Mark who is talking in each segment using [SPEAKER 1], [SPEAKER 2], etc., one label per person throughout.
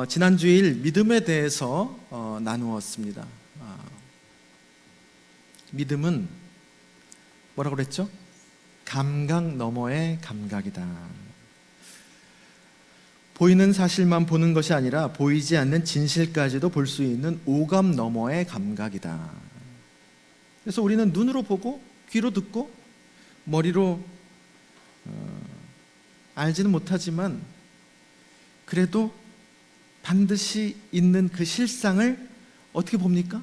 [SPEAKER 1] 지난 주일 믿음에 대해서 나누었습니다. 믿음은 뭐라고 그랬죠? 감각 너머의 감각이다. 보이는 사실만 보는 것이 아니라 보이지 않는 진실까지도 볼 수 있는 오감 너머의 감각이다. 그래서 우리는 눈으로 보고 귀로 듣고 머리로 알지는 못하지만 그래도 반드시 있는 그 실상을 어떻게 봅니까?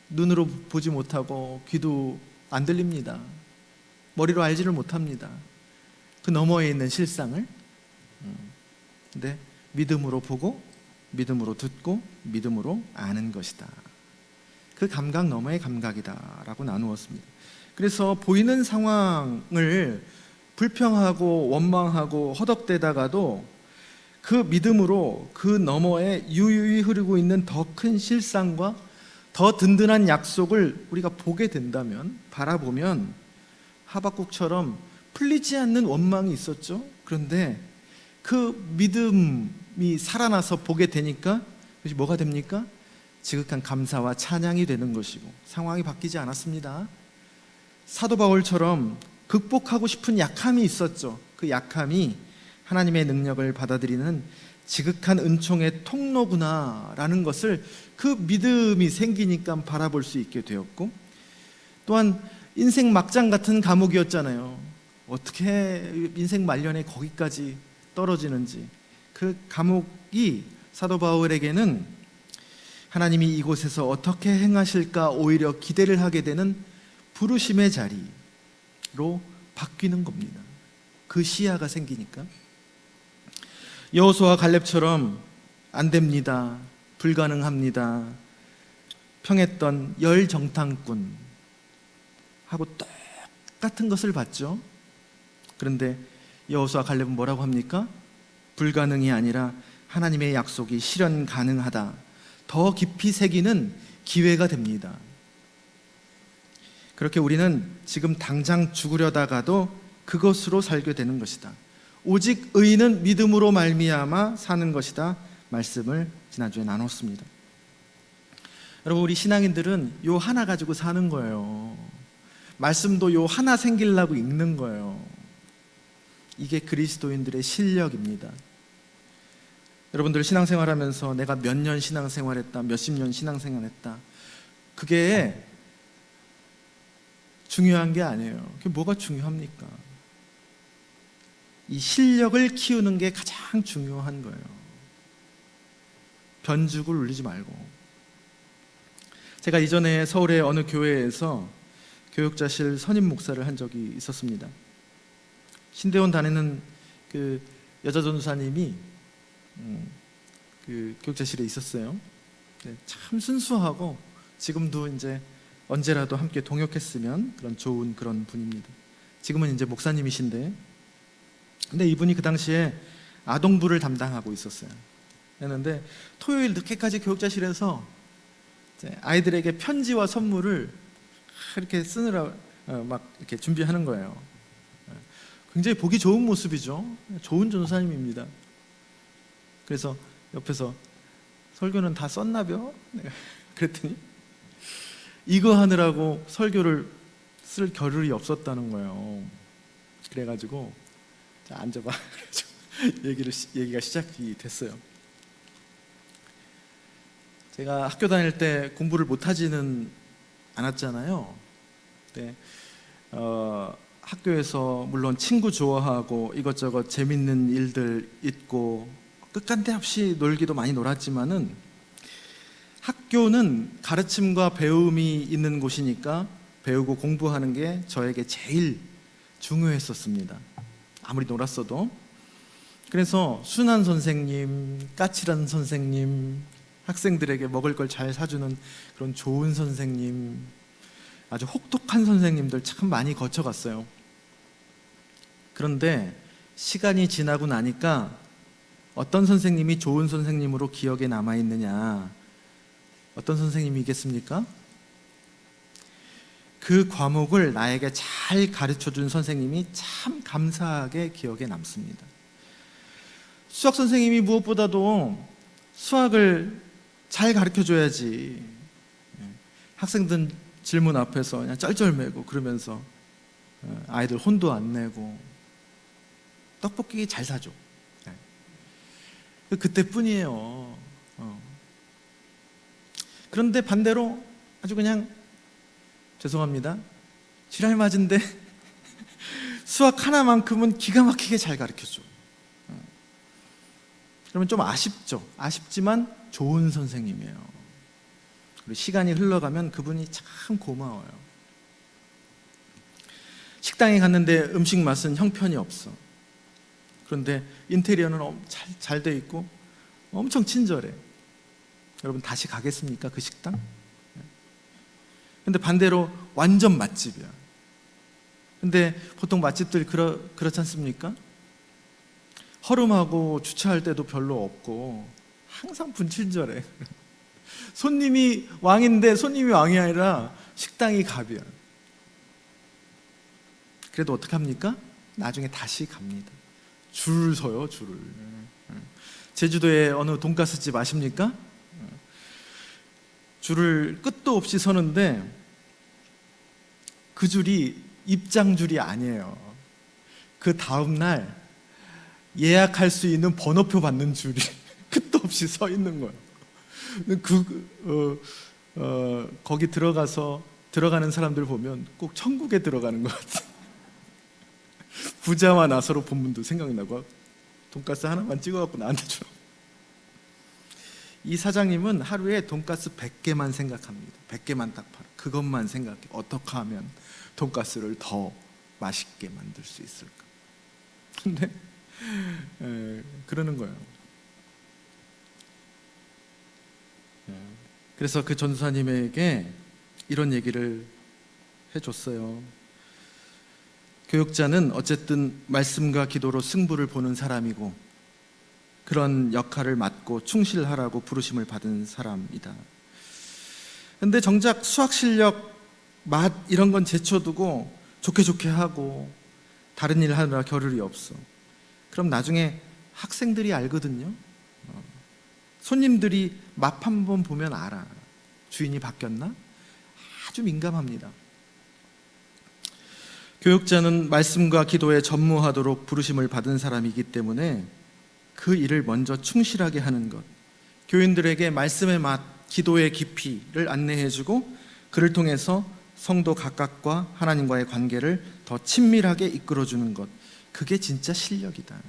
[SPEAKER 1] 눈으로 보지 못하고 귀도 안 들립니다. 머리로 알지를 못합니다. 그 너머에 있는 실상을. 근데 믿음으로 보고 믿음으로 듣고 믿음으로 아는 것이다. 그 감각 너머의 감각이다 라고 나누었습니다. 그래서 보이는 상황을 불평하고 원망하고 허덕대다가도 그 믿음으로 그 너머에 유유히 흐르고 있는 더 큰 실상과 더 든든한 약속을 우리가 보게 된다면, 바라보면 하박국처럼 풀리지 않는 원망이 있었죠. 그런데 그 믿음이 살아나서 보게 되니까 그것이 뭐가 됩니까? 지극한 감사와 찬양이 되는 것이고, 상황이 바뀌지 않았습니다. 사도 바울처럼 극복하고 싶은 약함이 있었죠. 그 약함이 하나님의 능력을 받아들이는 지극한 은총의 통로구나라는 것을 그 믿음이 생기니까 바라볼 수 있게 되었고, 또한 인생 막장 같은 감옥이었잖아요. 어떻게 인생 말년에 거기까지 떨어지는지. 그 감옥이 사도 바울에게는 하나님이 이곳에서 어떻게 행하실까 오히려 기대를 하게 되는 부르심의 자리로 바뀌는 겁니다. 그 시야가 생기니까. 여호수아와 갈렙처럼 안 됩니다, 불가능합니다, 평했던 열정탐꾼 하고 똑같은 것을 봤죠. 그런데 여호수아 갈렙은 뭐라고 합니까? 불가능이 아니라 하나님의 약속이 실현 가능하다. 더 깊이 새기는 기회가 됩니다. 그렇게 우리는 지금 당장 죽으려다가도 그것으로 살게 되는 것이다. 오직 의인은 믿음으로 말미암아 사는 것이다. 말씀을 지난주에 나눴습니다. 여러분, 우리 신앙인들은 요 하나 가지고 사는 거예요. 말씀도 요 하나 생기려고 읽는 거예요. 이게 그리스도인들의 실력입니다. 여러분들 신앙생활하면서 내가 몇 년 신앙생활했다, 몇십 년 신앙생활했다, 그게 중요한 게 아니에요. 그게 뭐가 중요합니까? 이 실력을 키우는 게 가장 중요한 거예요. 변죽을 울리지 말고. 제가 이전에 서울의 어느 교회에서 교육자실 선임 목사를 한 적이 있었습니다. 신대원 다니는 그 여자 전도사님이 그 교육자실에 있었어요. 참 순수하고 지금도 이제 언제라도 함께 동역했으면 그런 좋은 그런 분입니다. 지금은 이제 목사님이신데, 근데 이분이 그 당시에 아동부를 담당하고 있었어요. 그런데 토요일 늦게까지 교육자실에서 아이들에게 편지와 선물을 이렇게 쓰느라 막 이렇게 준비하는 거예요. 굉장히 보기 좋은 모습이죠. 좋은 전도사님입니다. 그래서 옆에서 설교는 다 썼나벼? 그랬더니 이거 하느라고 설교를 쓸 겨를이 없었다는 거예요. 그래가지고 자, 앉아봐. 얘기가 시작이 됐어요. 제가 학교 다닐 때 공부를 못하지는 않았잖아요. 네, 학교에서 물론 친구 좋아하고 이것저것 재밌는 일들 있고 끝간데 없이 놀기도 많이 놀았지만은, 학교는 가르침과 배움이 있는 곳이니까 배우고 공부하는 게 저에게 제일 중요했었습니다. 아무리 놀았어도. 그래서 순한 선생님, 까칠한 선생님, 학생들에게 먹을 걸 잘 사주는 그런 좋은 선생님, 아주 혹독한 선생님들 참 많이 거쳐갔어요. 그런데 시간이 지나고 나니까 어떤 선생님이 좋은 선생님으로 기억에 남아있느냐, 어떤 선생님이겠습니까? 그 과목을 나에게 잘 가르쳐준 선생님이 참 감사하게 기억에 남습니다. 수학 선생님이 무엇보다도 수학을 잘 가르쳐줘야지. 학생들 질문 앞에서 그냥 쩔쩔매고 그러면서 아이들 혼도 안 내고 떡볶이 잘 사줘. 그때뿐이에요. 그런데 반대로 아주 그냥 죄송합니다, 지랄 맞은데 수학 하나만큼은 기가 막히게 잘 가르쳐줘. 그러면 좀 아쉽죠. 아쉽지만 좋은 선생님이에요. 그리고 시간이 흘러가면 그분이 참 고마워요. 식당에 갔는데 음식 맛은 형편이 없어. 그런데 인테리어는 잘 돼 있고 엄청 친절해. 여러분 다시 가겠습니까? 그 식당? 근데 반대로 완전 맛집이야. 근데 보통 맛집들 그렇지 않습니까? 허름하고 주차할 때도 별로 없고 항상 분친절해. 손님이 왕인데 손님이 왕이 아니라 식당이 갑이야. 그래도 어떡합니까? 나중에 다시 갑니다. 줄 서요, 줄을. 제주도에 어느 돈가스 집 아십니까? 줄을 끝도 없이 서는데 그 줄이 입장줄이 아니에요. 그 다음날 예약할 수 있는 번호표 받는 줄이 끝도 없이 서 있는 거예요. 거기 들어가는 사람들 보면 꼭 천국에 들어가는 것 같아요. 부자와 나서로 본문도 생각나고 돈가스 하나만 찍어갖고 나한테 줘. 이 사장님은 하루에 돈가스 100개만 생각합니다. 100개만 딱 팔아. 그것만 생각해. 어떻게 하면 돈가스를 더 맛있게 만들 수 있을까? 근데 그러는 거예요. 그래서 그 전도사님에게 이런 얘기를 해줬어요. 교육자는 어쨌든 말씀과 기도로 승부를 보는 사람이고 그런 역할을 맡고 충실하라고 부르심을 받은 사람이다. 근데 정작 수학 실력, 맛 이런 건 제쳐두고 좋게 하고 다른 일 하느라 겨를이 없어. 그럼 나중에 학생들이 알거든요. 손님들이 맛 한번 보면 알아. 주인이 바뀌었나? 아주 민감합니다. 교육자는 말씀과 기도에 전무하도록 부르심을 받은 사람이기 때문에 그 일을 먼저 충실하게 하는 것, 교인들에게 말씀의 맛, 기도의 깊이를 안내해주고 그를 통해서 성도 각각과 하나님과의 관계를 더 친밀하게 이끌어주는 것, 그게 진짜 실력이다.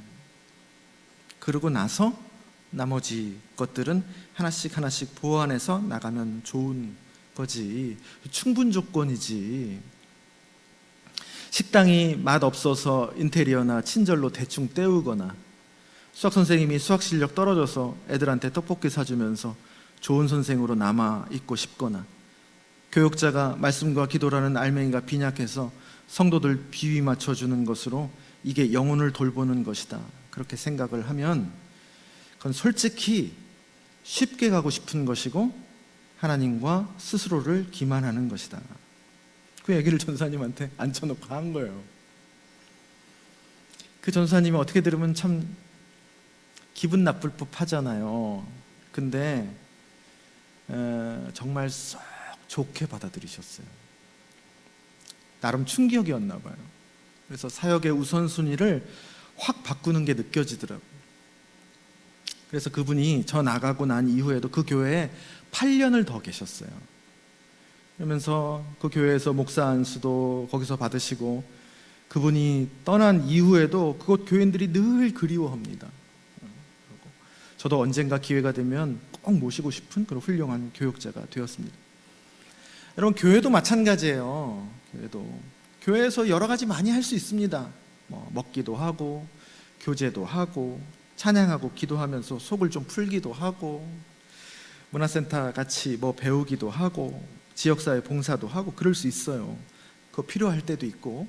[SPEAKER 1] 그러고 나서 나머지 것들은 하나씩 보완해서 나가면 좋은 거지, 충분 조건이지. 식당이 맛없어서 인테리어나 친절로 대충 때우거나 수학 선생님이 수학 실력 떨어져서 애들한테 떡볶이 사주면서 좋은 선생으로 남아있고 싶거나 교육자가 말씀과 기도라는 알맹이가 빈약해서 성도들 비위 맞춰주는 것으로 이게 영혼을 돌보는 것이다, 그렇게 생각을 하면 그건 솔직히 쉽게 가고 싶은 것이고 하나님과 스스로를 기만하는 것이다. 그 얘기를 전사님한테 앉혀놓고 한 거예요. 그 전사님이 어떻게 들으면 참 기분 나쁠 법 하잖아요. 근데 정말 썩 좋게 받아들이셨어요. 나름 충격이었나 봐요. 그래서 사역의 우선순위를 확 바꾸는 게 느껴지더라고요. 그래서 그분이 저 나가고 난 이후에도 그 교회에 8년을 더 계셨어요. 그러면서 그 교회에서 목사 안수도 거기서 받으시고 그분이 떠난 이후에도 그곳 교인들이 늘 그리워합니다. 저도 언젠가 기회가 되면 꼭 모시고 싶은 그런 훌륭한 교육자가 되었습니다. 여러분, 교회도 마찬가지예요. 교회에서 여러 가지 많이 할 수 있습니다. 먹기도 하고 교제도 하고 찬양하고 기도하면서 속을 좀 풀기도 하고 문화센터 같이 배우기도 하고 지역사회 봉사도 하고 그럴 수 있어요. 그거 필요할 때도 있고.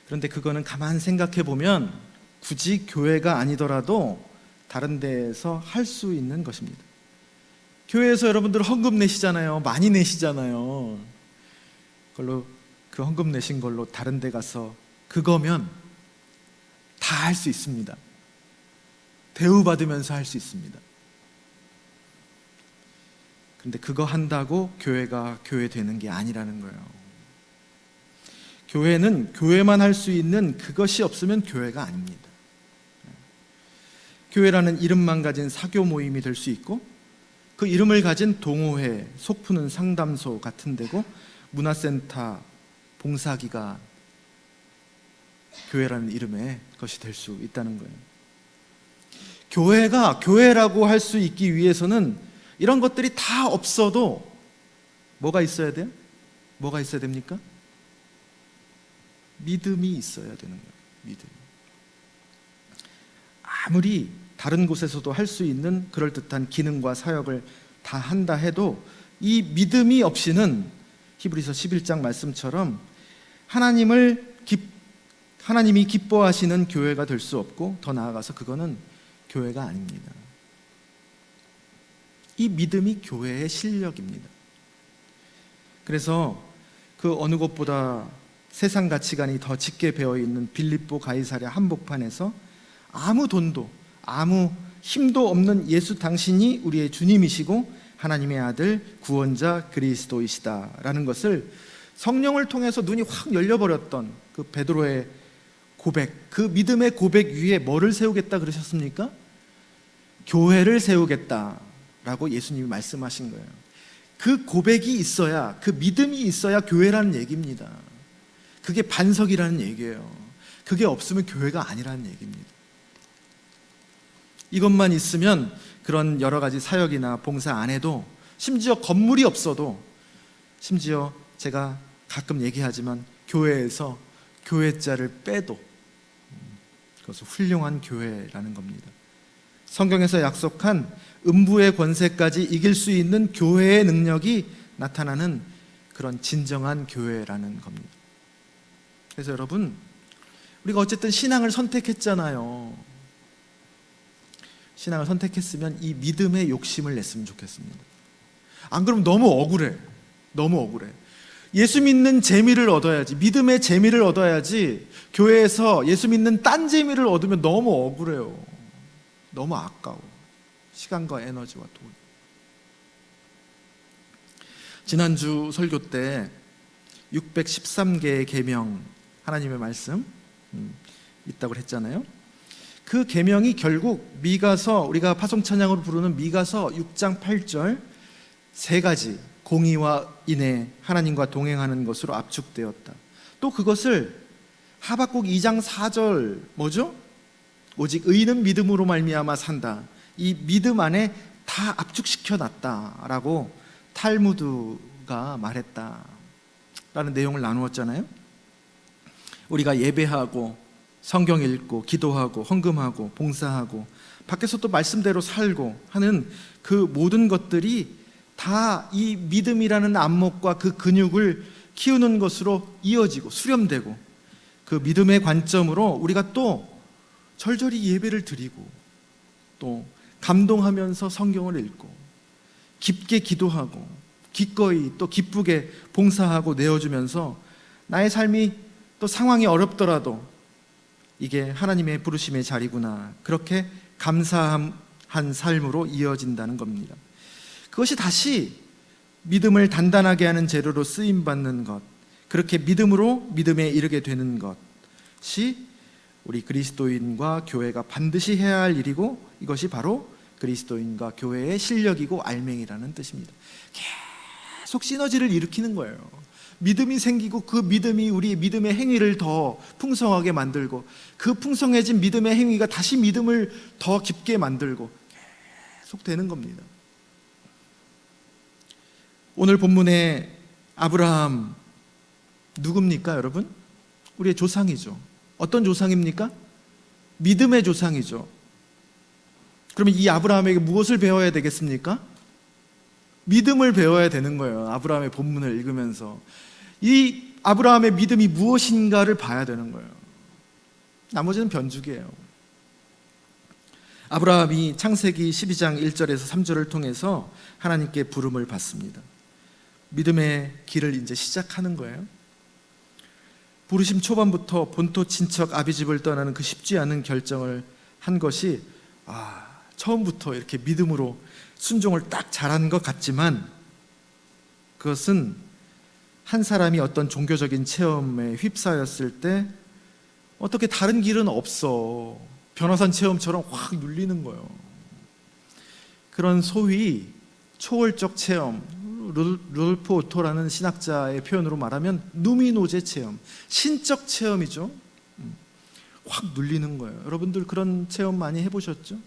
[SPEAKER 1] 그런데 그거는 가만 생각해 보면 굳이 교회가 아니더라도 다른 데에서 할 수 있는 것입니다. 교회에서 여러분들 헌금 내시잖아요. 많이 내시잖아요. 그걸로 그 헌금 내신 걸로 다른 데 가서 그거면 다 할 수 있습니다. 대우받으면서 할 수 있습니다. 근데 그거 한다고 교회가 교회 되는 게 아니라는 거예요. 교회는 교회만 할 수 있는 그것이 없으면 교회가 아닙니다. 교회라는 이름만 가진 사교 모임이 될 수 있고, 그 이름을 가진 동호회, 속 푸는 상담소 같은 데고, 문화센터, 봉사기관, 교회라는 이름의 것이 될 수 있다는 거예요. 교회가 교회라고 할 수 있기 위해서는 이런 것들이 다 없어도 뭐가 있어야 돼요? 뭐가 있어야 됩니까? 믿음이 있어야 되는 거예요. 믿음. 아무리 다른 곳에서도 할 수 있는 그럴듯한 기능과 사역을 다 한다 해도 이 믿음이 없이는 히브리서 11장 말씀처럼 하나님이 기뻐하시는 교회가 될 수 없고, 더 나아가서 그거는 교회가 아닙니다. 이 믿음이 교회의 실력입니다. 그래서 그 어느 곳보다 세상 가치관이 더 짙게 배어있는 빌립보 가이사랴 한복판에서 아무 돈도 아무 힘도 없는 예수 당신이 우리의 주님이시고 하나님의 아들 구원자 그리스도이시다라는 것을 성령을 통해서 눈이 확 열려버렸던 그 베드로의 고백, 그 믿음의 고백 위에 뭐를 세우겠다 그러셨습니까? 교회를 세우겠다라고 예수님이 말씀하신 거예요. 그 고백이 있어야, 그 믿음이 있어야 교회라는 얘기입니다. 그게 반석이라는 얘기예요. 그게 없으면 교회가 아니라는 얘기입니다. 이것만 있으면 그런 여러 가지 사역이나 봉사 안 해도, 심지어 건물이 없어도, 심지어 제가 가끔 얘기하지만 교회에서 교회자를 빼도 그것은 훌륭한 교회라는 겁니다. 성경에서 약속한 음부의 권세까지 이길 수 있는 교회의 능력이 나타나는 그런 진정한 교회라는 겁니다. 그래서 여러분, 우리가 어쨌든 신앙을 선택했잖아요. 신앙을 선택했으면 이 믿음의 욕심을 냈으면 좋겠습니다. 안 그러면 너무 억울해. 너무 억울해. 예수 믿는 재미를 얻어야지, 믿음의 재미를 얻어야지, 교회에서 예수 믿는 딴 재미를 얻으면 너무 억울해요. 너무 아까워. 시간과 에너지와 돈. 지난주 설교 때 613개의 계명, 하나님의 말씀 있다고 했잖아요. 그 계명이 결국 미가서, 우리가 파송찬양으로 부르는 미가서 6장 8절 세 가지, 공의와 인애, 하나님과 동행하는 것으로 압축되었다. 또 그것을 하박국 2장 4절 뭐죠? 오직 의인은 믿음으로 말미암아 산다. 이 믿음 안에 다 압축시켜 놨다라고 탈무드가 말했다라는 내용을 나누었잖아요. 우리가 예배하고 성경 읽고 기도하고 헌금하고 봉사하고 밖에서 또 말씀대로 살고 하는 그 모든 것들이 다 이 믿음이라는 안목과 그 근육을 키우는 것으로 이어지고 수렴되고, 그 믿음의 관점으로 우리가 또 절절히 예배를 드리고, 또 감동하면서 성경을 읽고, 깊게 기도하고, 기꺼이 또 기쁘게 봉사하고 내어주면서 나의 삶이 또 상황이 어렵더라도 이게 하나님의 부르심의 자리구나, 그렇게 감사한 삶으로 이어진다는 겁니다. 그것이 다시 믿음을 단단하게 하는 재료로 쓰임받는 것, 그렇게 믿음으로 믿음에 이르게 되는 것이 우리 그리스도인과 교회가 반드시 해야 할 일이고, 이것이 바로 그리스도인과 교회의 실력이고 알맹이라는 뜻입니다. 계속 시너지를 일으키는 거예요. 믿음이 생기고 그 믿음이 우리 믿음의 행위를 더 풍성하게 만들고, 그 풍성해진 믿음의 행위가 다시 믿음을 더 깊게 만들고 계속 되는 겁니다. 오늘 본문의 아브라함 누굽니까, 여러분? 우리의 조상이죠. 어떤 조상입니까? 믿음의 조상이죠. 그러면 이 아브라함에게 무엇을 배워야 되겠습니까? 믿음을 배워야 되는 거예요. 아브라함의 본문을 읽으면서 이 아브라함의 믿음이 무엇인가를 봐야 되는 거예요. 나머지는 변죽이에요. 아브라함이 창세기 12장 1절에서 3절을 통해서 하나님께 부름을 받습니다. 믿음의 길을 이제 시작하는 거예요. 부르심 초반부터 본토 친척 아비집을 떠나는 그 쉽지 않은 결정을 한 것이 처음부터 이렇게 믿음으로 순종을 딱 잘한 것 같지만 그것은 한 사람이 어떤 종교적인 체험에 휩싸였을 때 어떻게 다른 길은 없어. 변화산 체험처럼 확 눌리는 거예요. 그런 소위 초월적 체험, 루돌프 오토라는 신학자의 표현으로 말하면 누미노제 체험, 신적 체험이죠. 확 눌리는 거예요. 여러분들 그런 체험 많이 해보셨죠?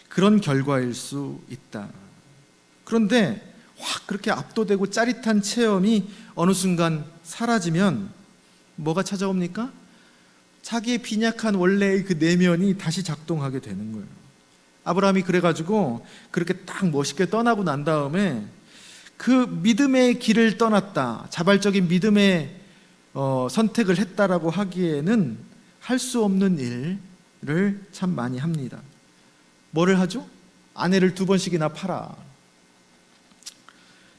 [SPEAKER 1] 그런 결과일 수 있다. 그런데 확 그렇게 압도되고 짜릿한 체험이 어느 순간 사라지면 뭐가 찾아옵니까? 자기의 빈약한 원래의 그 내면이 다시 작동하게 되는 거예요. 아브라함이 그래가지고 그렇게 딱 멋있게 떠나고 난 다음에 그 믿음의 길을 떠났다, 자발적인 믿음의 선택을 했다라고 하기에는 할 수 없는 일을 참 많이 합니다. 뭐를 하죠? 아내를 2번씩이나 팔아.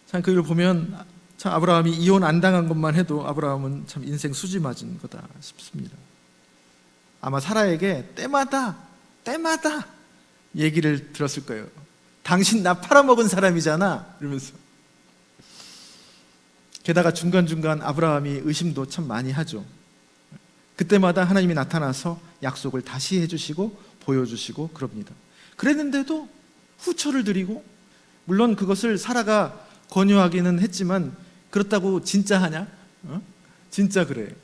[SPEAKER 1] 참 그걸 보면 참 아브라함이 이혼 안 당한 것만 해도 아브라함은 참 인생 수지 맞은 거다 싶습니다. 아마 사라에게 때마다 얘기를 들었을 거예요. 당신 나 팔아먹은 사람이잖아 이러면서. 게다가 중간중간 아브라함이 의심도 참 많이 하죠. 그때마다 하나님이 나타나서 약속을 다시 해주시고 보여주시고 그럽니다. 그랬는데도 후처를 드리고, 물론 그것을 사라가 권유하기는 했지만 그렇다고 진짜 하냐? 진짜 그래.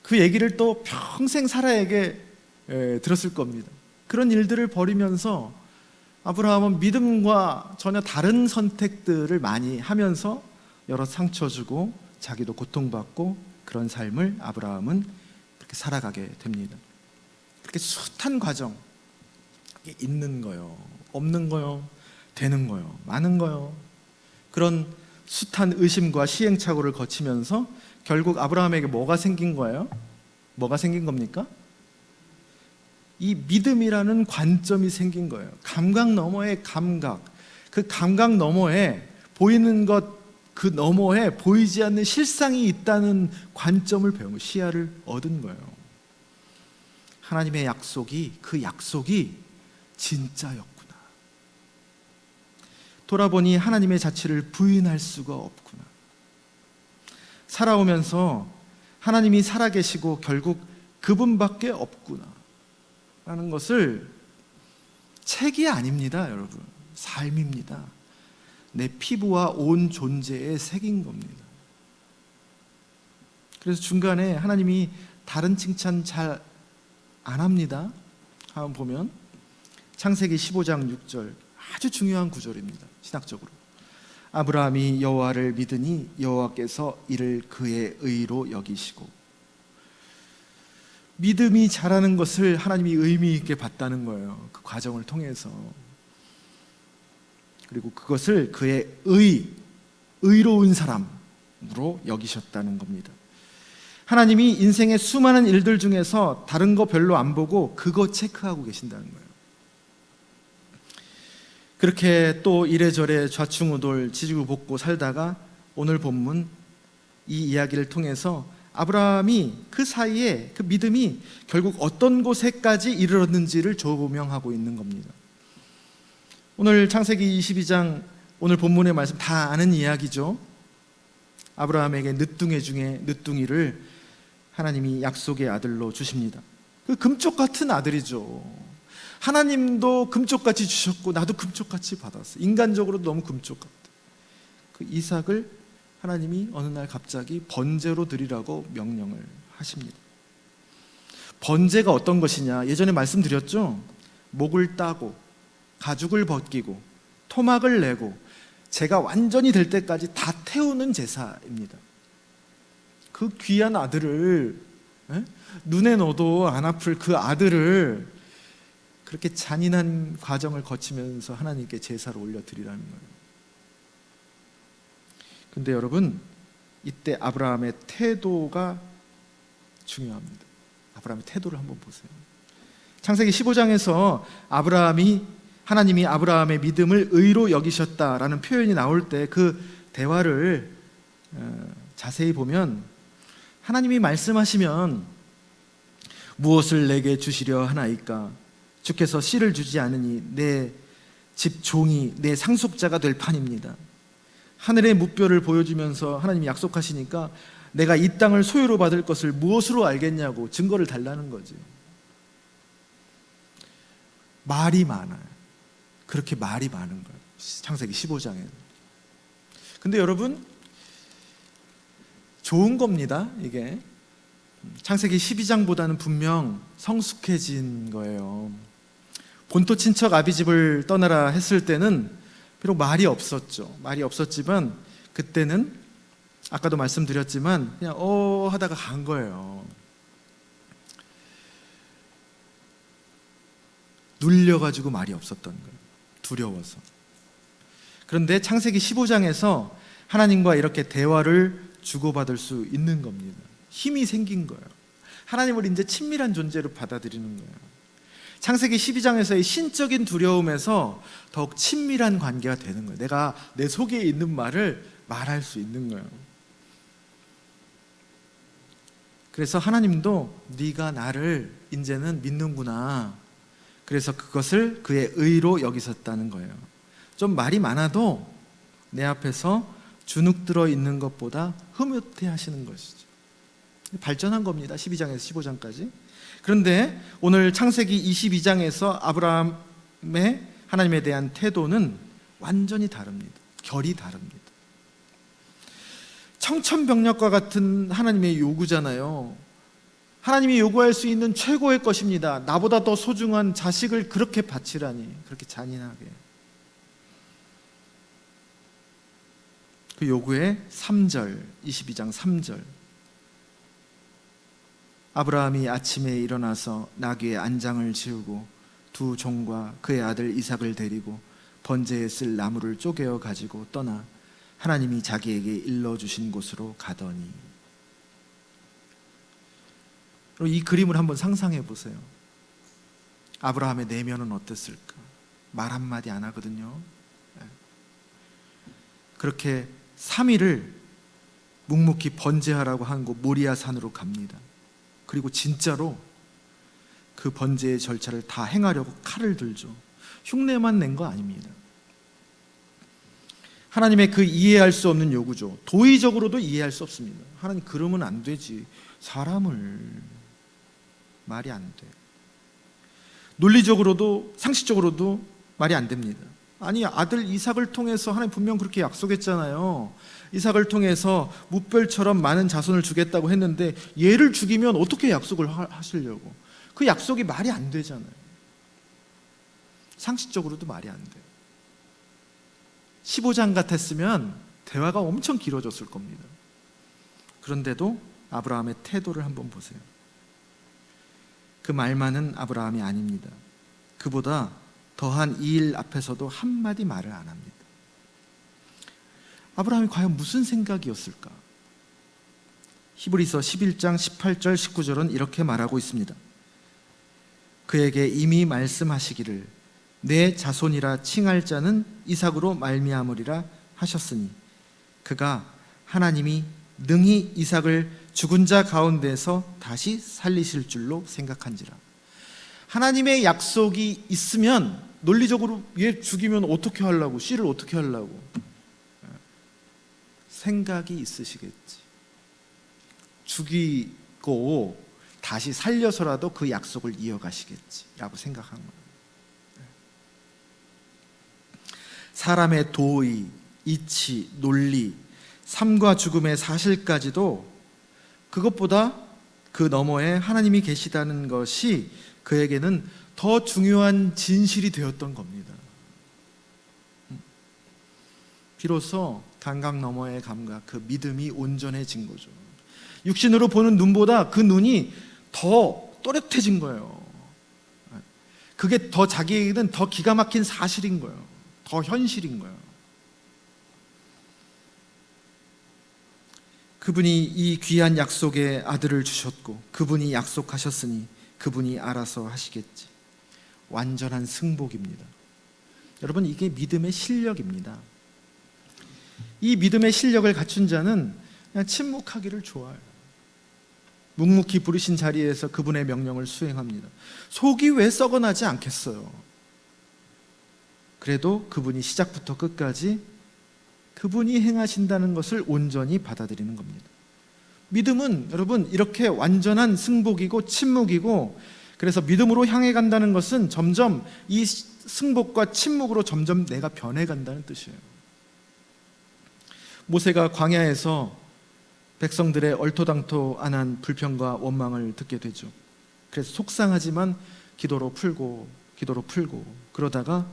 [SPEAKER 1] 그 얘기를 또 평생 사라에게 들었을 겁니다. 그런 일들을 벌이면서 아브라함은 믿음과 전혀 다른 선택들을 많이 하면서 여러 상처 주고 자기도 고통받고 그런 삶을 아브라함은 그렇게 살아가게 됩니다. 그렇게 숱한 과정, 있는 거요, 없는 거요, 되는 거요, 많은 거요, 그런 숱한 의심과 시행착오를 거치면서 결국 아브라함에게 뭐가 생긴 거예요? 뭐가 생긴 겁니까? 이 믿음이라는 관점이 생긴 거예요. 감각 너머의 감각, 그 감각 너머에 보이는 것, 그 너머에 보이지 않는 실상이 있다는 관점을 배우고 시야를 얻은 거예요. 하나님의 약속이, 그 약속이 진짜였구나. 돌아보니 하나님의 자취를 부인할 수가 없구나. 살아오면서 하나님이 살아계시고 결국 그분밖에 없구나 라는 것을, 책이 아닙니다 여러분, 삶입니다. 내 피부와 온 존재에 새긴 겁니다. 그래서 중간에 하나님이 다른 칭찬 잘 안 합니다. 한번 보면 창세기 15장 6절, 아주 중요한 구절입니다. 신학적으로. 아브라함이 여호와를 믿으니 여호와께서 이를 그의 의로 여기시고. 믿음이 자라는 것을 하나님이 의미 있게 봤다는 거예요. 그 과정을 통해서. 그리고 그것을 그의 의로운 사람으로 여기셨다는 겁니다. 하나님이 인생의 수많은 일들 중에서 다른 거 별로 안 보고 그거 체크하고 계신다는 거예요. 그렇게 또 이래저래 좌충우돌 지지고볶고 살다가 오늘 본문 이 이야기를 통해서 아브라함이 그 사이에 그 믿음이 결국 어떤 곳에까지 이르렀는지를 조명하고 있는 겁니다. 오늘 창세기 22장 오늘 본문의 말씀 다 아는 이야기죠. 아브라함에게 늦둥이 중에 늦둥이를 하나님이 약속의 아들로 주십니다. 그 금쪽 같은 아들이죠. 하나님도 금쪽같이 주셨고 나도 금쪽같이 받았어. 인간적으로도 너무 금쪽 같아. 그 이삭을 하나님이 어느 날 갑자기 번제로 드리라고 명령을 하십니다. 번제가 어떤 것이냐, 예전에 말씀드렸죠. 목을 따고 가죽을 벗기고 토막을 내고 제가 완전히 될 때까지 다 태우는 제사입니다. 그 귀한 아들을, 눈에 넣어도 안 아플 그 아들을 그렇게 잔인한 과정을 거치면서 하나님께 제사를 올려드리라는 거예요. 근데 여러분, 이때 아브라함의 태도가 중요합니다. 아브라함의 태도를 한번 보세요. 창세기 15장에서 하나님이 아브라함의 믿음을 의로 여기셨다라는 표현이 나올 때 그 대화를 자세히 보면 하나님이 말씀하시면 무엇을 내게 주시려 하나이까? 주께서 씨를 주지 않으니 내 집 종이 내 상속자가 될 판입니다. 하늘의 무뼈를 보여주면서 하나님이 약속하시니까 내가 이 땅을 소유로 받을 것을 무엇으로 알겠냐고 증거를 달라는 거지. 말이 많아요. 그렇게 말이 많은 거예요. 창세기 15장에. 근데 여러분, 좋은 겁니다. 이게 창세기 12장보다는 분명 성숙해진 거예요. 본토 친척 아비집을 떠나라 했을 때는 비록 말이 없었죠. 말이 없었지만 그때는 아까도 말씀드렸지만 그냥 하다가 간 거예요. 눌려가지고 말이 없었던 거예요. 두려워서. 그런데 창세기 15장에서 하나님과 이렇게 대화를 주고받을 수 있는 겁니다. 힘이 생긴 거예요. 하나님을 이제 친밀한 존재로 받아들이는 거예요. 창세기 12장에서의 신적인 두려움에서 더욱 친밀한 관계가 되는 거예요. 내가 내 속에 있는 말을 말할 수 있는 거예요. 그래서 하나님도 네가 나를 이제는 믿는구나. 그래서 그것을 그의 의로 여기셨다는 거예요. 좀 말이 많아도 내 앞에서 주눅 들어 있는 것보다 흐뭇해 하시는 것이죠. 발전한 겁니다. 12장에서 15장까지. 그런데 오늘 창세기 22장에서 아브라함의 하나님에 대한 태도는 완전히 다릅니다. 결이 다릅니다. 청천벽력과 같은 하나님의 요구잖아요. 하나님이 요구할 수 있는 최고의 것입니다. 나보다 더 소중한 자식을 그렇게 바치라니, 그렇게 잔인하게. 그 요구의 3절, 22장 3절. 아브라함이 아침에 일어나서 나귀의 안장을 지우고 두 종과 그의 아들 이삭을 데리고 번제에 쓸 나무를 쪼개어 가지고 떠나 하나님이 자기에게 일러주신 곳으로 가더니. 이 그림을 한번 상상해 보세요. 아브라함의 내면은 어땠을까? 말 한마디 안 하거든요. 그렇게 3일을 묵묵히 번제하라고 한 곳 모리아 산으로 갑니다. 그리고 진짜로 그 번제의 절차를 다 행하려고 칼을 들죠. 흉내만 낸 거 아닙니다. 하나님의 그 이해할 수 없는 요구죠. 도의적으로도 이해할 수 없습니다. 하나님 그러면 안 되지. 사람을. 말이 안 돼. 논리적으로도 상식적으로도 말이 안 됩니다. 아니, 아들 이삭을 통해서 하나님 분명 그렇게 약속했잖아요. 이삭을 통해서 무별처럼 많은 자손을 주겠다고 했는데 얘를 죽이면 어떻게 약속을 하시려고? 그 약속이 말이 안 되잖아요. 상식적으로도 말이 안 돼요. 15장 같았으면 대화가 엄청 길어졌을 겁니다. 그런데도 아브라함의 태도를 한번 보세요. 그 말 많은 아브라함이 아닙니다. 그보다 더한 이 일 앞에서도 한마디 말을 안 합니다. 아브라함이 과연 무슨 생각이었을까? 히브리서 11장 18절 19절은 이렇게 말하고 있습니다. 그에게 이미 말씀하시기를 내 자손이라 칭할 자는 이삭으로 말미암으리라 하셨으니 그가 하나님이 능히 이삭을 죽은 자 가운데서 다시 살리실 줄로 생각한지라. 하나님의 약속이 있으면 논리적으로 얘 죽이면 어떻게 하려고, 씨를 어떻게 하려고 생각이 있으시겠지. 죽이고 다시 살려서라도 그 약속을 이어가시겠지 라고 생각한 거예요. 사람의 도의, 이치, 논리, 삶과 죽음의 사실까지도 그것보다 그 너머에 하나님이 계시다는 것이 그에게는 더 중요한 진실이 되었던 겁니다. 비로소 감각 너머의 감각, 그 믿음이 온전해진 거죠. 육신으로 보는 눈보다 그 눈이 더 또렷해진 거예요. 그게 더 자기에게는 더 기가 막힌 사실인 거예요. 더 현실인 거예요. 그분이 이 귀한 약속의 아들을 주셨고 그분이 약속하셨으니 그분이 알아서 하시겠지. 완전한 승복입니다. 여러분, 이게 믿음의 실력입니다. 이 믿음의 실력을 갖춘 자는 그냥 침묵하기를 좋아해요. 묵묵히 부르신 자리에서 그분의 명령을 수행합니다. 속이 왜 썩어나지 않겠어요? 그래도 그분이 시작부터 끝까지 그분이 행하신다는 것을 온전히 받아들이는 겁니다. 믿음은 여러분 이렇게 완전한 승복이고 침묵이고, 그래서 믿음으로 향해 간다는 것은 점점 이 승복과 침묵으로 점점 내가 변해간다는 뜻이에요. 모세가 광야에서 백성들의 얼토당토안한 불평과 원망을 듣게 되죠. 그래서 속상하지만 기도로 풀고 그러다가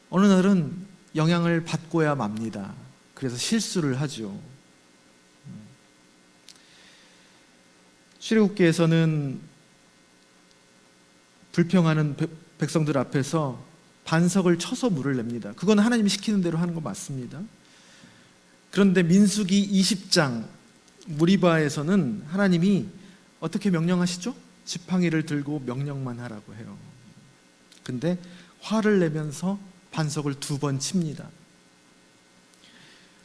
[SPEAKER 1] 어느 날은 영향을 받고야 맙니다. 그래서 실수를 하죠. 출애굽기에서는 불평하는 백성들 앞에서 반석을 쳐서 물을 냅니다. 그건 하나님이 시키는 대로 하는 거 맞습니다. 그런데 민수기 20장 무리바에서는 하나님이 어떻게 명령하시죠? 지팡이를 들고 명령만 하라고 해요. 근데 화를 내면서 반석을 2번 칩니다.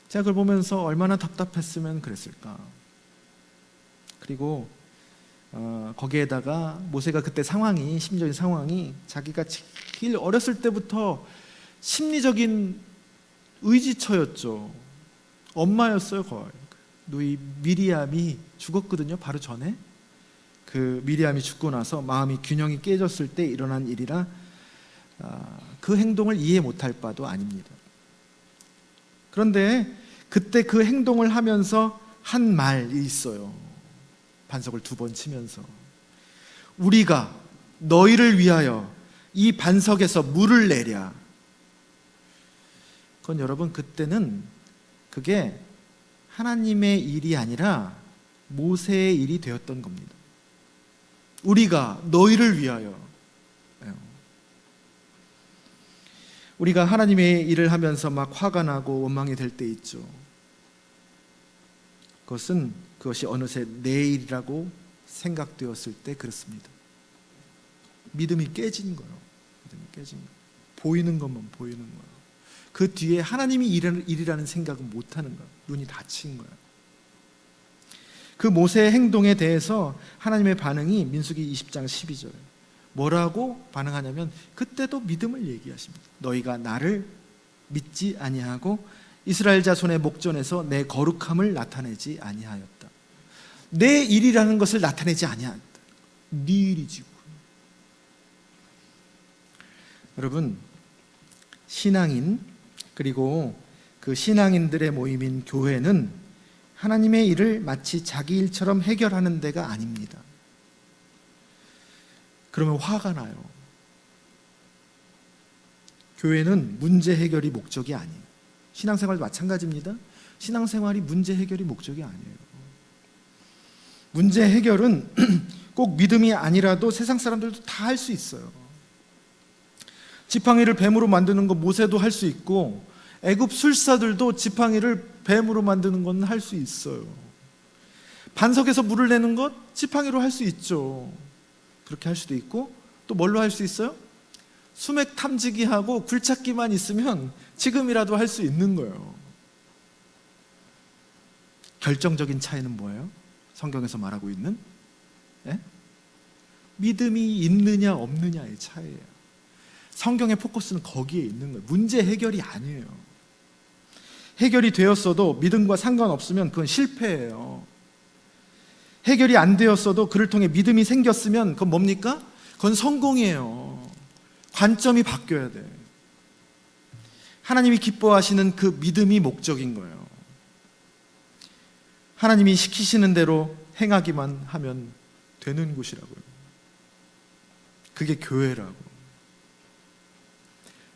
[SPEAKER 1] 제가 그걸 보면서 얼마나 답답했으면 그랬을까. 그리고 거기에다가 모세가 그때 심리적인 상황이 자기가 제일 어렸을 때부터 심리적인 의지처였죠. 엄마였어요. 거의 누이 미리암이 죽었거든요. 바로 전에 그 미리암이 죽고 나서 마음이 균형이 깨졌을 때 일어난 일이라 그 행동을 이해 못할 바도 아닙니다. 그런데 그때 그 행동을 하면서 한 말이 있어요. 반석을 2번 치면서 우리가 너희를 위하여 이 반석에서 물을 내랴. 그건 여러분 그때는 그게 하나님의 일이 아니라 모세의 일이 되었던 겁니다. 우리가 너희를 위하여. 우리가 하나님의 일을 하면서 막 화가 나고 원망이 될 때 있죠. 그것이 어느새 내 일이라고 생각되었을 때 그렇습니다. 믿음이 깨진 거예요. 보이는 것만 보이는 거예요. 그 뒤에 하나님이 일이라는 생각은 못하는 거예요. 눈이 닫힌 거예요. 그 모세의 행동에 대해서 하나님의 반응이 민수기 20장 12절 뭐라고 반응하냐면 그때도 믿음을 얘기하십니다. 너희가 나를 믿지 아니하고 이스라엘 자손의 목전에서 내 거룩함을 나타내지 아니하였다. 내 일이라는 것을 나타내지 아니하였다. 네 일이지. 여러분, 신앙인 그리고 그 신앙인들의 모임인 교회는 하나님의 일을 마치 자기 일처럼 해결하는 데가 아닙니다. 그러면 화가 나요. 교회는 문제 해결이 목적이 아니에요. 신앙생활도 마찬가지입니다. 신앙생활이 문제 해결이 목적이 아니에요. 문제 해결은 꼭 믿음이 아니라도 세상 사람들도 다 할 수 있어요. 지팡이를 뱀으로 만드는 거 모세도 할 수 있고 애굽 술사들도 지팡이를 뱀으로 만드는 건 할 수 있어요. 반석에서 물을 내는 것 지팡이로 할 수 있죠. 그렇게 할 수도 있고 또 뭘로 할 수 있어요? 수맥 탐지기 하고 굴착기만 있으면 지금이라도 할 수 있는 거예요. 결정적인 차이는 뭐예요? 성경에서 말하고 있는 믿음이 있느냐 없느냐의 차이예요. 성경의 포커스는 거기에 있는 거예요. 문제 해결이 아니에요. 해결이 되었어도 믿음과 상관없으면 그건 실패예요. 해결이 안 되었어도 그를 통해 믿음이 생겼으면 그건 뭡니까? 그건 성공이에요. 관점이 바뀌어야 돼. 하나님이 기뻐하시는 그 믿음이 목적인 거예요. 하나님이 시키시는 대로 행하기만 하면 되는 곳이라고요. 그게 교회라고.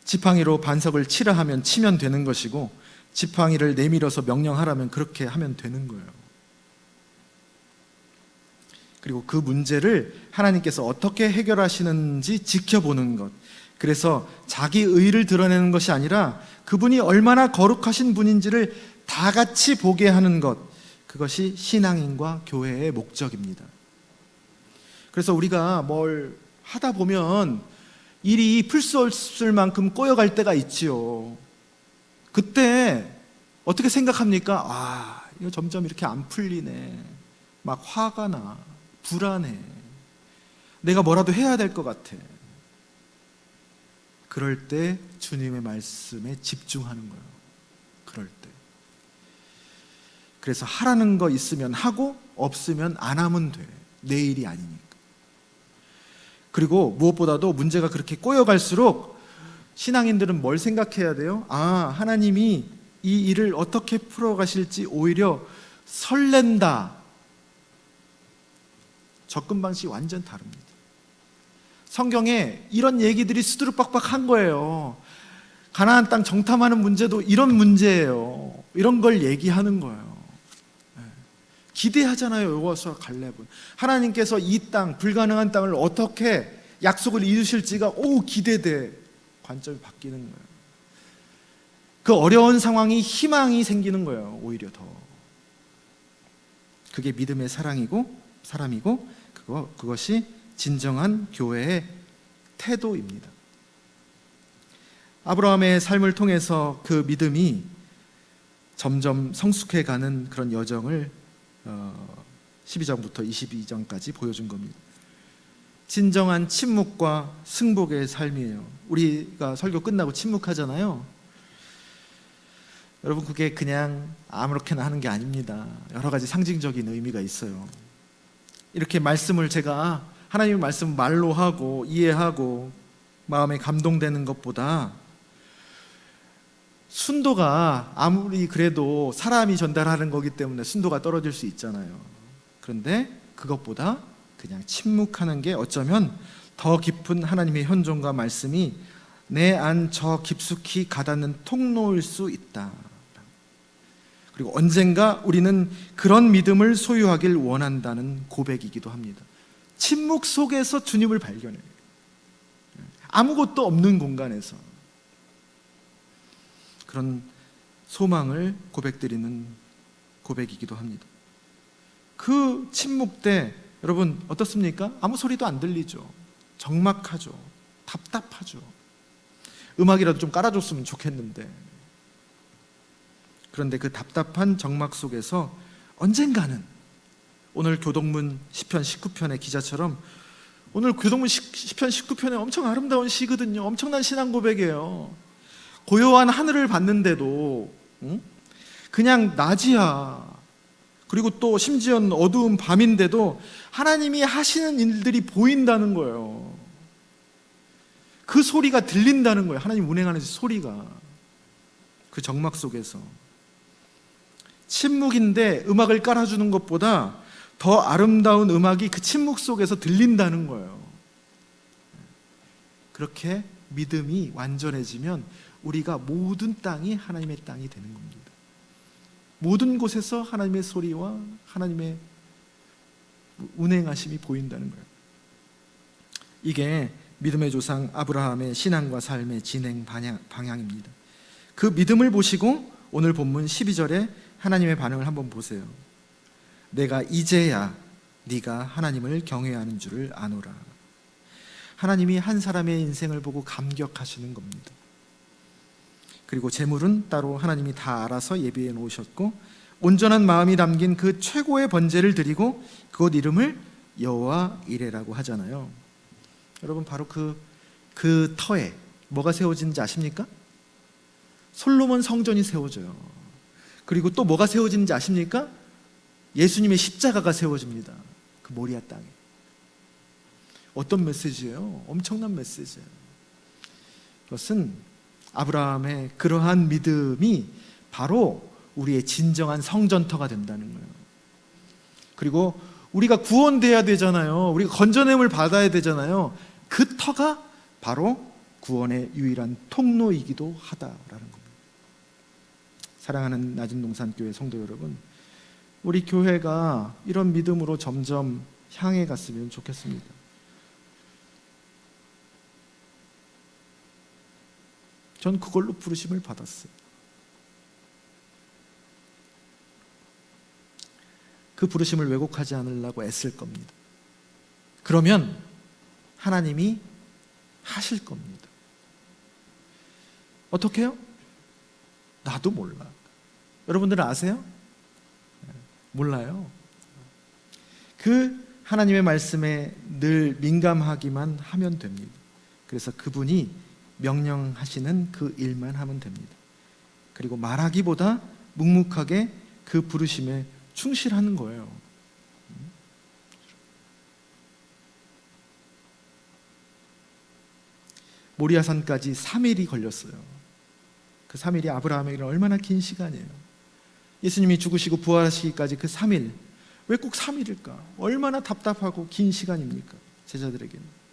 [SPEAKER 1] 지팡이로 반석을 치라 하면 치면 되는 것이고 지팡이를 내밀어서 명령하라면 그렇게 하면 되는 거예요. 그리고 그 문제를 하나님께서 어떻게 해결하시는지 지켜보는 것. 그래서 자기 의를 드러내는 것이 아니라 그분이 얼마나 거룩하신 분인지를 다 같이 보게 하는 것. 그것이 신앙인과 교회의 목적입니다. 그래서 우리가 뭘 하다 보면 일이 풀 수 없을 만큼 꼬여갈 때가 있지요. 그때 어떻게 생각합니까? 이거 점점 이렇게 안 풀리네. 막 화가 나, 불안해, 내가 뭐라도 해야 될 것 같아. 그럴 때 주님의 말씀에 집중하는 거예요. 그럴 때. 그래서 하라는 거 있으면 하고 없으면 안 하면 돼. 내 일이 아니니까. 그리고 무엇보다도 문제가 그렇게 꼬여갈수록 신앙인들은 뭘 생각해야 돼요? 아, 하나님이 이 일을 어떻게 풀어가실지 오히려 설렌다. 접근 방식이 완전 다릅니다. 성경에 이런 얘기들이 수두룩박박한 거예요. 가나안 땅 정탐하는 문제도 이런 문제예요. 이런 걸 얘기하는 거예요. 기대하잖아요. 여호수아 갈렙은 하나님께서 이 땅, 불가능한 땅을 어떻게 약속을 이루실지가 기대돼. 관점이 바뀌는 거예요. 그 어려운 상황이 희망이 생기는 거예요. 오히려 더. 그게 믿음의 사람이고 그것이 진정한 교회의 태도입니다. 아브라함의 삶을 통해서 그 믿음이 점점 성숙해가는 그런 여정을 12장부터 22장까지 보여준 겁니다. 진정한 침묵과 승복의 삶이에요. 우리가 설교 끝나고 침묵하잖아요. 여러분, 그게 그냥 아무렇게나 하는 게 아닙니다. 여러 가지 상징적인 의미가 있어요. 이렇게 말씀을 제가 하나님의 말씀 말로 하고 이해하고 마음에 감동되는 것보다 순도가 아무리 그래도 사람이 전달하는 거기 때문에 순도가 떨어질 수 있잖아요. 그런데 그것보다 그냥 침묵하는 게 어쩌면 더 깊은 하나님의 현존과 말씀이 내 안 저 깊숙이 가닿는 통로일 수 있다. 그리고 언젠가 우리는 그런 믿음을 소유하길 원한다는 고백이기도 합니다. 침묵 속에서 주님을 발견해요. 아무것도 없는 공간에서 그런 소망을 고백드리는 고백이기도 합니다. 그 침묵 때 여러분 어떻습니까? 아무 소리도 안 들리죠. 적막하죠. 답답하죠. 음악이라도 좀 깔아줬으면 좋겠는데. 그런데 그 답답한 적막 속에서 언젠가는 오늘 교동문 시편 19편의 기자처럼 오늘 교동문 시편 19편에 엄청 아름다운 시거든요. 엄청난 신앙 고백이에요. 고요한 하늘을 봤는데도 그냥 낮이야. 그리고 또 심지어 어두운 밤인데도 하나님이 하시는 일들이 보인다는 거예요. 그 소리가 들린다는 거예요. 하나님 운행하는 소리가. 그 적막 속에서. 침묵인데 음악을 깔아주는 것보다 더 아름다운 음악이 그 침묵 속에서 들린다는 거예요. 그렇게 믿음이 완전해지면 우리가 모든 땅이 하나님의 땅이 되는 겁니다. 모든 곳에서 하나님의 소리와 하나님의 운행하심이 보인다는 거예요. 이게 믿음의 조상 아브라함의 신앙과 삶의 진행 방향입니다. 그 믿음을 보시고 오늘 본문 12절에 하나님의 반응을 한번 보세요. 내가 이제야 네가 하나님을 경외하는 줄을 아노라. 하나님이 한 사람의 인생을 보고 감격하시는 겁니다. 그리고 재물은 따로 하나님이 다 알아서 예비해 놓으셨고 온전한 마음이 담긴 그 최고의 번제를 드리고 그곳 이름을 여호와 이레라고 하잖아요. 여러분 바로 그 터에 뭐가 세워진지 아십니까? 솔로몬 성전이 세워져요. 그리고 또 뭐가 세워지는지 아십니까? 예수님의 십자가가 세워집니다. 그 모리아 땅에. 어떤 메시지예요? 엄청난 메시지예요. 그것은 아브라함의 그러한 믿음이 바로 우리의 진정한 성전터가 된다는 거예요. 그리고 우리가 구원돼야 되잖아요. 우리가 건져냄을 받아야 되잖아요. 그 터가 바로 구원의 유일한 통로이기도 하다라는 겁니다. 사랑하는 낮은동산교회 성도 여러분, 우리 교회가 이런 믿음으로 점점 향해 갔으면 좋겠습니다. 전 그걸로 부르심을 받았어요. 그 부르심을 왜곡하지 않으려고 애쓸 겁니다. 그러면 하나님이 하실 겁니다. 어떻게 해요? 나도 몰라. 여러분들은 아세요? 몰라요. 그 하나님의 말씀에 늘 민감하기만 하면 됩니다. 그래서 그분이 명령하시는 그 일만 하면 됩니다. 그리고 말하기보다 묵묵하게 그 부르심에 충실하는 거예요. 모리아산까지 3일이 걸렸어요. 그 3일이 아브라함에게는 얼마나 긴 시간이에요. 예수님이 죽으시고 부활하시기까지 그 3일, 왜 꼭 3일일까? 얼마나 답답하고 긴 시간입니까? 제자들에게는.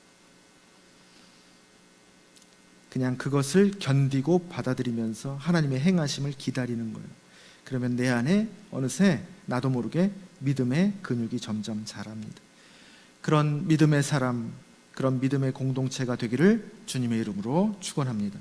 [SPEAKER 1] 그냥 그것을 견디고 받아들이면서 하나님의 행하심을 기다리는 거예요. 그러면 내 안에 어느새 나도 모르게 믿음의 근육이 점점 자랍니다. 그런 믿음의 사람, 그런 믿음의 공동체가 되기를 주님의 이름으로 축원합니다.